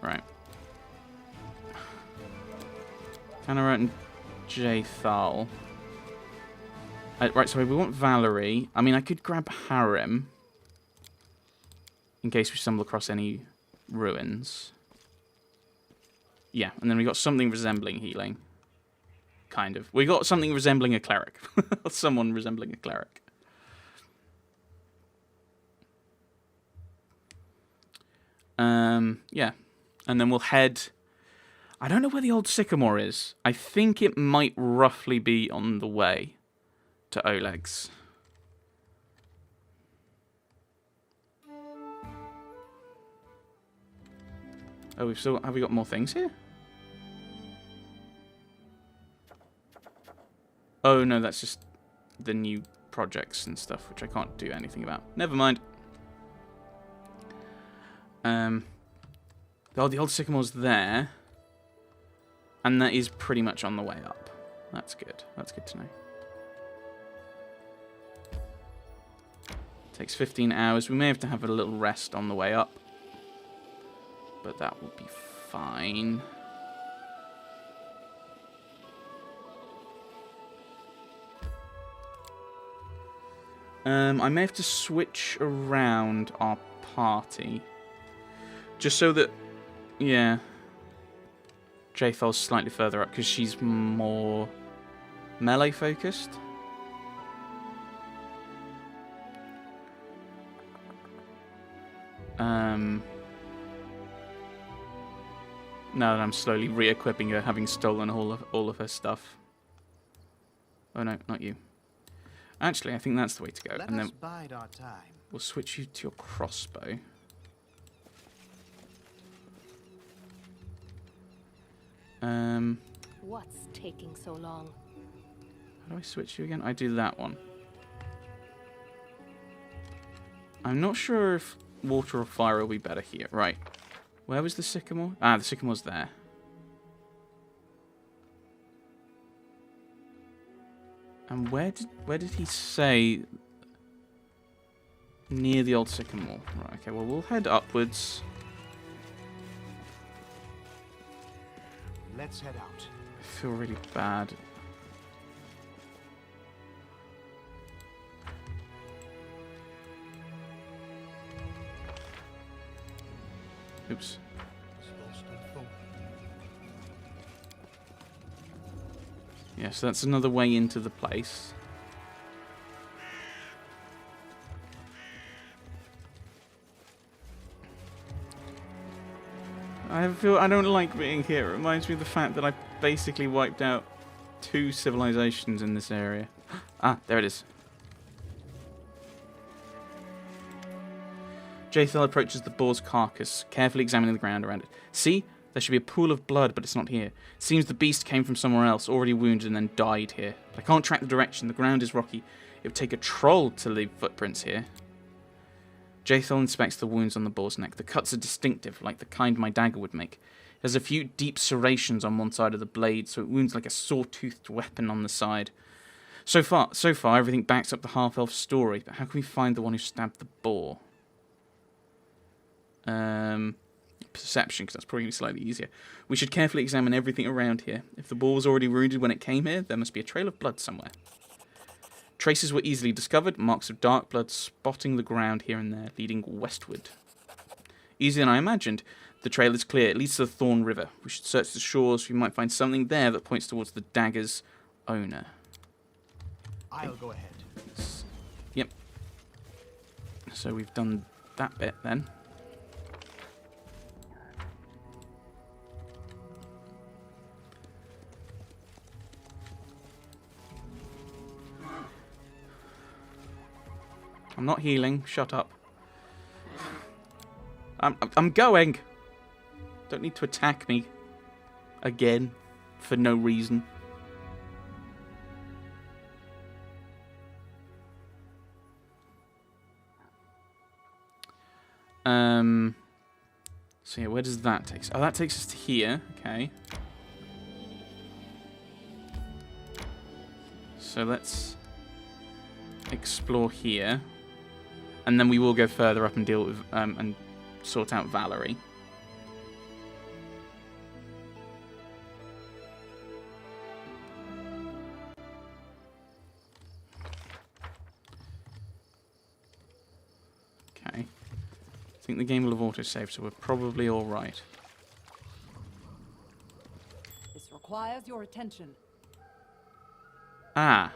Right. Kanara and Jathal. Right, so we want Valerie. I mean, I could grab Harem. In case we stumble across any ruins. Yeah, and then we got something resembling healing. Kind of. We got something resembling a cleric. Someone resembling a cleric. Yeah. And then we'll head... I don't know where the old sycamore is. I think it might roughly be on the way to Oleg's. Oh, have we got more things here? Oh, no, that's just the new projects and stuff, which I can't do anything about. Never mind. Oh, the old sycamore's there. And that is pretty much on the way up. That's good. That's good to know. Takes 15 hours. We may have to have a little rest on the way up. But that will be fine. I may have to switch around our party. Just so that... Yeah. Jathal's slightly further up because she's more melee focused. Now that I'm slowly re-equipping her, having stolen all of her stuff. Oh no, not you. Actually, I think that's the way to go. Let and us then bide our time. we'll switch you to your crossbow. What's taking so long? How do I switch you again? I do that one. I'm not sure if water or fire will be better here. Right. Where was the sycamore? Ah, the sycamore's there. And where did he say near the old sycamore? Right, okay, well we'll head upwards. Let's head out. I feel really bad. Oops. Yeah, so that's another way into the place. I don't like being here. It reminds me of the fact that I basically wiped out 2 civilizations in this area. Ah, there it is. Jathal approaches the boar's carcass, carefully examining the ground around it. See? There should be a pool of blood, but it's not here. It seems the beast came from somewhere else, already wounded, and then died here. But I can't track the direction. The ground is rocky. It would take a troll to leave footprints here. Jathal inspects the wounds on the boar's neck. The cuts are distinctive, like the kind my dagger would make. There's a few deep serrations on one side of the blade, so it wounds like a saw-toothed weapon on the side. So far, everything backs up the half-elf story, but how can we find the one who stabbed the boar? Perception, because that's probably slightly easier. We should carefully examine everything around here. If the boar was already wounded when it came here, there must be a trail of blood somewhere. Traces were easily discovered, marks of dark blood spotting the ground here and there, leading westward. Easier than I imagined. The trail is clear. It leads to the Thorn River. We should search the shores. We might find something there that points towards the dagger's owner. I'll go ahead. Yep. So we've done that bit then. I'm not healing. Shut up. I'm going. Don't need to attack me again for no reason. So yeah, where does that take us? Oh, that takes us to here. Okay. So let's explore here. And then we will go further up and deal with and sort out Valerie. think the game will have autosaved, so we're probably all right. This requires your attention. Ah.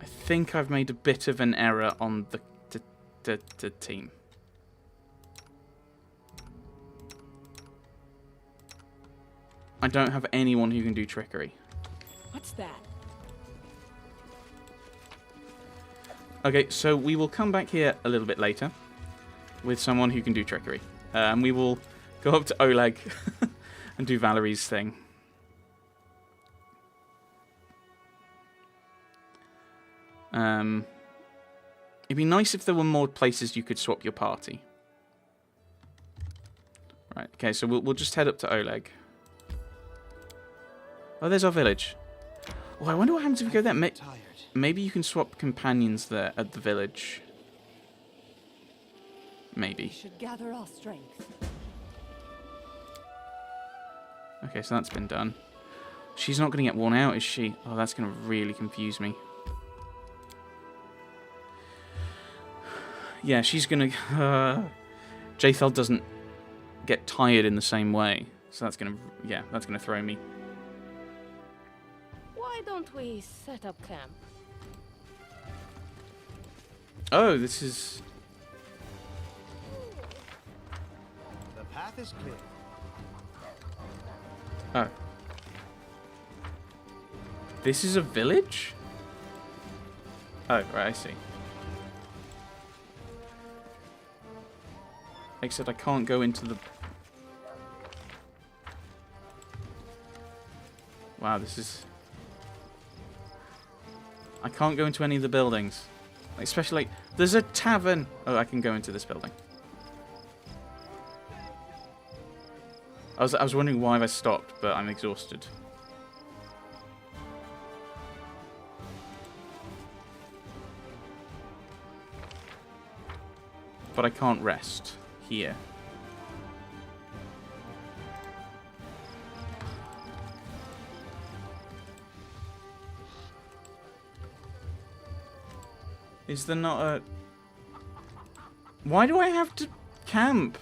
I think I've made a bit of an error on the team. I don't have anyone who can do trickery. What's that? Okay, so we will come back here a little bit later with someone who can do trickery. And we will go up to Oleg and do Valerie's thing. It'd be nice if there were more places you could swap your party. Right, okay, so we'll just head up to Oleg. Oh, there's our village. Oh, I wonder what happens if we go there. Maybe you can swap companions there at the village. Maybe. We should gather our strength. Okay, so that's been done. She's not going to get worn out, is she? Oh, that's going to really confuse me. Yeah, she's going to... Jathel doesn't get tired in the same way. So that's going to... Yeah, that's going to throw me. Why don't we set up camp? Oh, this is... The path is clear. Oh. This is a village? Oh, right, I see. Except I can't go into the... Wow, this is... I can't go into any of the buildings. Especially, there's a tavern! Oh, I can go into this building. I was wondering why I stopped, but I'm exhausted. But I can't rest here. Is there not a... Why do I have to camp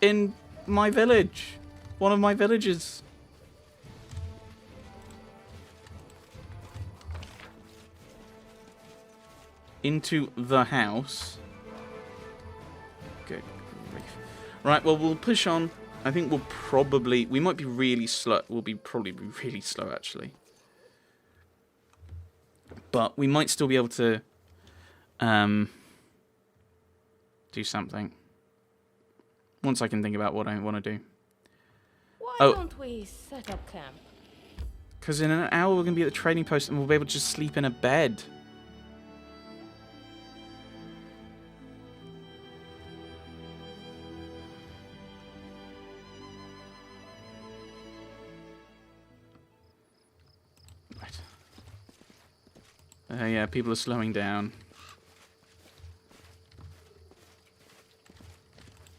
in my village? One of my villages. Into the house. Good grief. Right, well, we'll push on. I think we'll probably... We might be really slow. We'll probably be really slow, actually. But we might still be able to... do something. Once I can think about what I want to do. Why Oh. don't we set up camp? Because in an hour we're going to be at the trading post and we'll be able to just sleep in a bed. Right. Yeah, people are slowing down.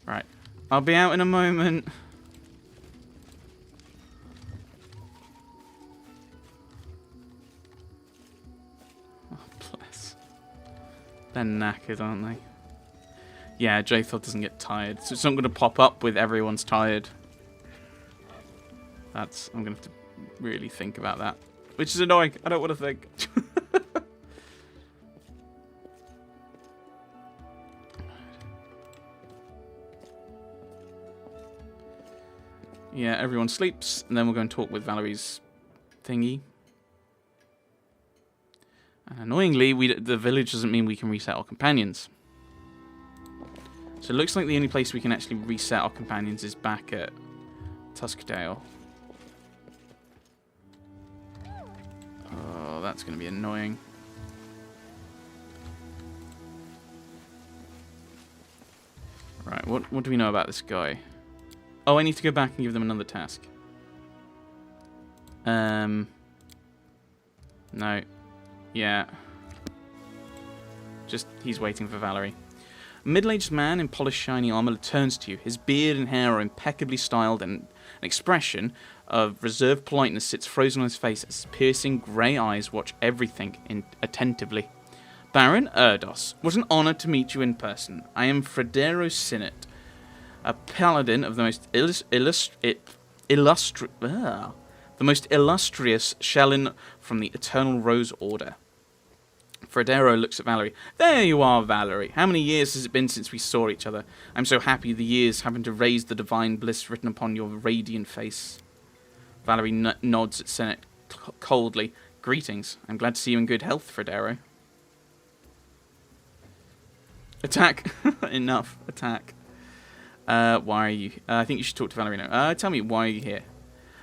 Right. I'll be out in a moment. Oh, bless. They're knackered, aren't they? Yeah, Jathel doesn't get tired. So it's not going to pop up with everyone's tired. I'm going to have to really think about that. Which is annoying. I don't want to think. Yeah, everyone sleeps, and then we'll go and talk with Valerie's thingy. And annoyingly, the village doesn't mean we can reset our companions. So it looks like the only place we can actually reset our companions is back at Tuskdale. Oh, that's going to be annoying. Right, what do we know about this guy? Oh, I need to go back and give them another task. No. Yeah. Just, he's waiting for Valerie. A middle-aged man in polished shiny armor turns to you. His beard and hair are impeccably styled, and an expression of reserved politeness sits frozen on his face as his piercing grey eyes watch everything attentively. Baron Erdos, what an honor to meet you in person. I am Fredero Sinnet, a paladin of the most illustrious Shellin from the Eternal Rose Order. Fredero looks at Valerie. There you are, Valerie. How many years has it been since we saw each other? I'm so happy the years happen to raise the divine bliss written upon your radiant face. Valerie nods at Sinnet coldly. Greetings. I'm glad to see you in good health, Fredero. Attack. Enough. Attack. Why are you... I think you should talk to Valerie now. Tell me, why are you here?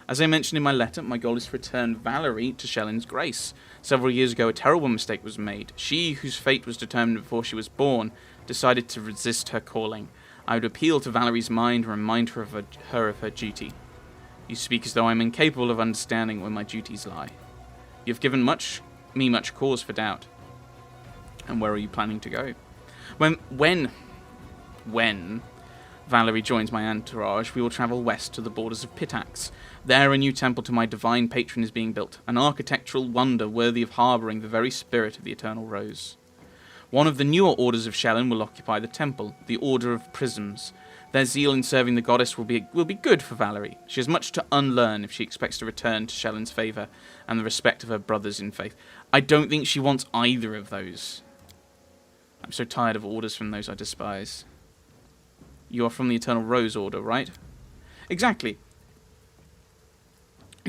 As I mentioned in my letter, my goal is to return Valerie to Shellin's grace. Several years ago, a terrible mistake was made. She, whose fate was determined before she was born, decided to resist her calling. I would appeal to Valerie's mind and remind her of her duty. You speak as though I am incapable of understanding where my duties lie. You have given me much cause for doubt. And where are you planning to go? When Valerie joins my entourage, we will travel west to the borders of Pitax. There a new temple to my divine patron is being built, an architectural wonder worthy of harbouring the very spirit of the Eternal Rose. One of the newer orders of Shellin will occupy the temple, the Order of Prisms. Their zeal in serving the goddess will be good for Valerie. She has much to unlearn if she expects to return to Shellin's favour and the respect of her brothers in faith. I don't think she wants either of those. I'm so tired of orders from those I despise. You are from the Eternal Rose Order, right? Exactly.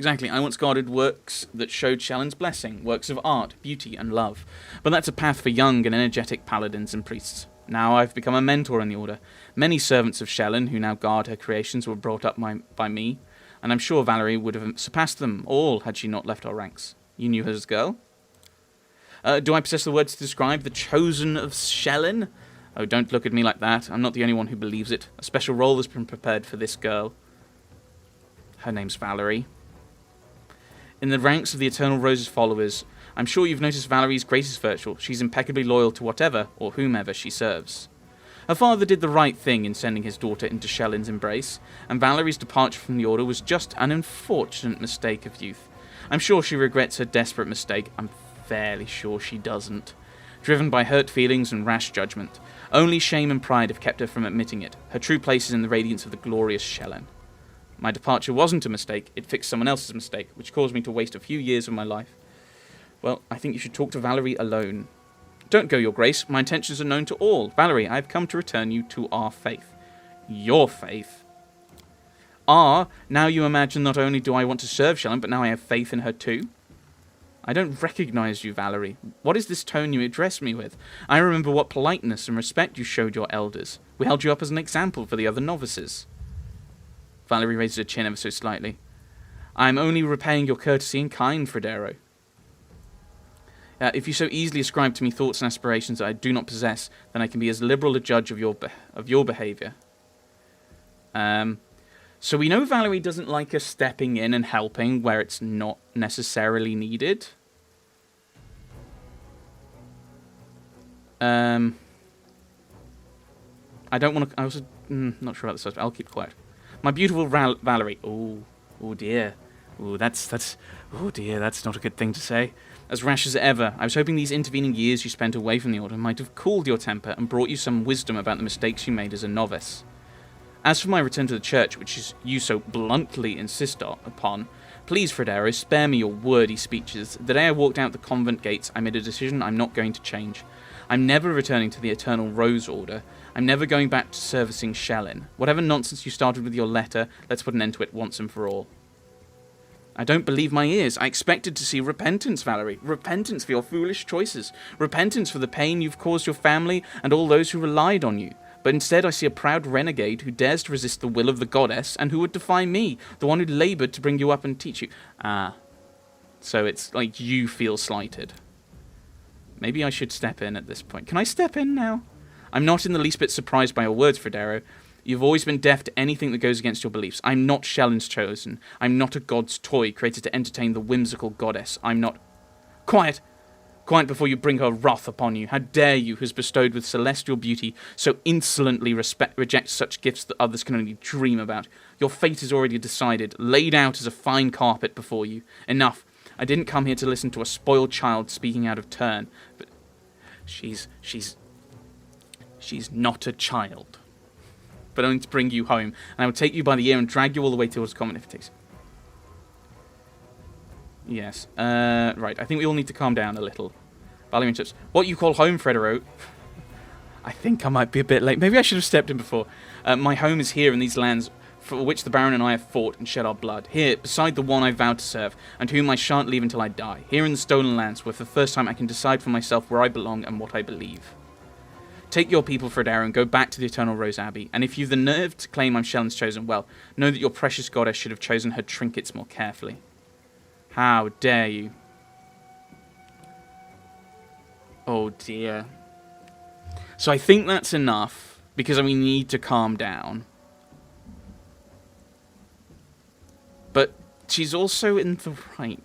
I once guarded works that showed Shellin's blessing, works of art, beauty, and love. But that's a path for young and energetic paladins and priests. Now I've become a mentor in the Order. Many servants of Shellin who now guard her creations were brought up by me, and I'm sure Valerie would have surpassed them all had she not left our ranks. You knew her as a girl? Do I possess the words to describe the chosen of Shellin? Oh, don't look at me like that. I'm not the only one who believes it. A special role has been prepared for this girl. Her name's Valerie. In the ranks of the Eternal Rose's followers, I'm sure you've noticed Valerie's grace is virtual. She's impeccably loyal to whatever or whomever she serves. Her father did the right thing in sending his daughter into Shellin's embrace, and Valerie's departure from the Order was just an unfortunate mistake of youth. I'm sure she regrets her desperate mistake. I'm fairly sure she doesn't. Driven by hurt feelings and rash judgment. Only shame and pride have kept her from admitting it. Her true place is in the radiance of the glorious Shellin. My departure wasn't a mistake, it fixed someone else's mistake, which caused me to waste a few years of my life. Well, I think you should talk to Valerie alone. Don't go, Your Grace. My intentions are known to all. Valerie, I have come to return you to our faith. Your faith? Now you imagine not only do I want to serve Shellin, but now I have faith in her too? I don't recognize you, Valerie. What is this tone you address me with? I remember what politeness and respect you showed your elders. We held you up as an example for the other novices. Valerie raises her chin ever so slightly. I am only repaying your courtesy in kind, Fredero. If you so easily ascribe to me thoughts and aspirations that I do not possess, then I can be as liberal a judge of your behaviour. So we know Valerie doesn't like us stepping in and helping where it's not necessarily needed. I don't want to... I was not sure about the subject. I'll keep quiet. My beautiful Valerie. Oh dear. Oh dear, that's not a good thing to say. As rash as ever, I was hoping these intervening years you spent away from the Order might have cooled your temper and brought you some wisdom about the mistakes you made as a novice. As for my return to the church, which you so bluntly insist upon, please, Fredero, spare me your wordy speeches. The day I walked out the convent gates, I made a decision I'm not going to change. I'm never returning to the Eternal Rose Order. I'm never going back to servicing Shellin. Whatever nonsense you started with your letter, let's put an end to it once and for all. I don't believe my ears. I expected to see repentance, Valerie. Repentance for your foolish choices. Repentance for the pain you've caused your family and all those who relied on you. But instead I see a proud renegade who dares to resist the will of the goddess and who would defy me, the one who laboured to bring you up and teach you. So it's like you feel slighted. Maybe I should step in at this point. Can I step in now? I'm not in the least bit surprised by your words, Fredero. You've always been deaf to anything that goes against your beliefs. I'm not Shellin's chosen. I'm not a god's toy created to entertain the whimsical goddess. I'm not... Quiet! Quiet before you bring her wrath upon you. How dare you, who's bestowed with celestial beauty, so insolently reject such gifts that others can only dream about. Your fate is already decided, laid out as a fine carpet before you. Enough. I didn't come here to listen to a spoiled child speaking out of turn. But She's not a child, but only to bring you home. And I will take you by the ear and drag you all the way towards common if it takes. Yes. Right. I think we all need to calm down a little. Valerie interrupts. What you call home, Fredero? I think I might be a bit late. Maybe I should have stepped in before. My home is here in these lands for which the Baron and I have fought and shed our blood. Here, beside the one I vowed to serve, and whom I shan't leave until I die. Here in the Stolen Lands, where for the first time I can decide for myself where I belong and what I believe. Take your people, Fredero, and go back to the Eternal Rose Abbey. And if you've the nerve to claim I'm Shellen's chosen, well, know that your precious goddess should have chosen her trinkets more carefully. How dare you? Oh dear. So I think that's enough, because we need to calm down. But she's also in the right.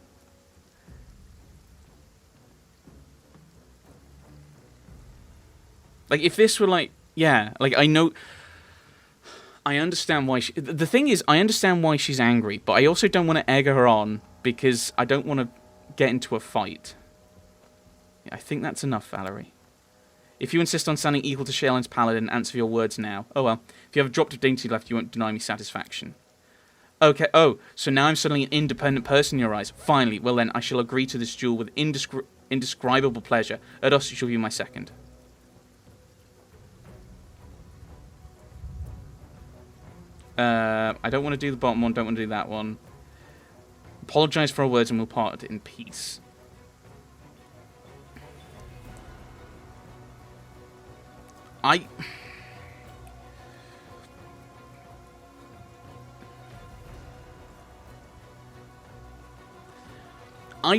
Like, if this were like, yeah, like, I understand why she... The thing is, I understand why she's angry, but I also don't want to egg her on, because I don't want to get into a fight. Yeah, I think that's enough, Valerie. If you insist on standing equal to Shellen's paladin, answer your words now. Oh well, if you have a drop of dignity left, you won't deny me satisfaction. Okay, oh, so now I'm suddenly an independent person in your eyes. Finally, well then, I shall agree to this duel with indescribable pleasure. Erdos, you shall be my second. I don't want to do the bottom one, don't want to do that one. Apologise for our words and we'll part in peace. I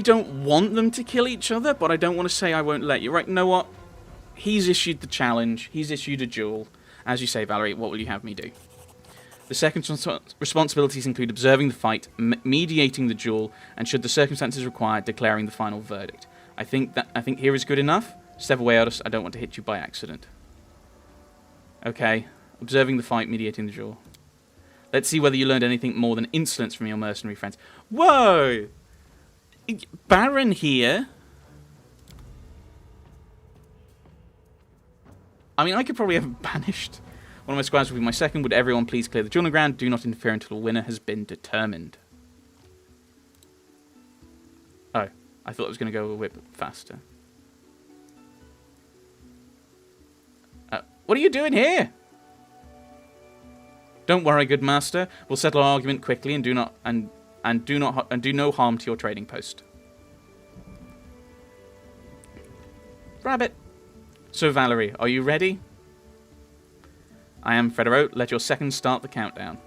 don't want them to kill each other, but I don't want to say I won't let you. Right, you know what? He's issued the challenge. He's issued a duel. As you say, Valerie, what will you have me do? The second responsibilities include observing the fight, mediating the duel, and should the circumstances require, declaring the final verdict. I think here is good enough. Step away, Aldous. I don't want to hit you by accident. Okay. Observing the fight, mediating the duel. Let's see whether you learned anything more than insolence from your mercenary friends. Whoa! Baron here? I mean, I could probably have him banished. One of my squires will be my second. Would everyone please clear the dueling ground? Do not interfere until a winner has been determined. Oh, I thought it was going to go a whip faster. What are you doing here? Don't worry, good master. We'll settle our argument quickly and do no harm to your trading post. Rabbit. So, Valerie, are you ready? I am, Fredero. Let your second start the countdown.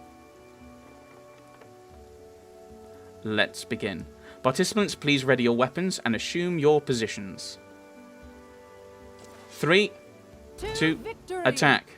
Let's begin. Participants, please ready your weapons and assume your positions. 3, 2, attack.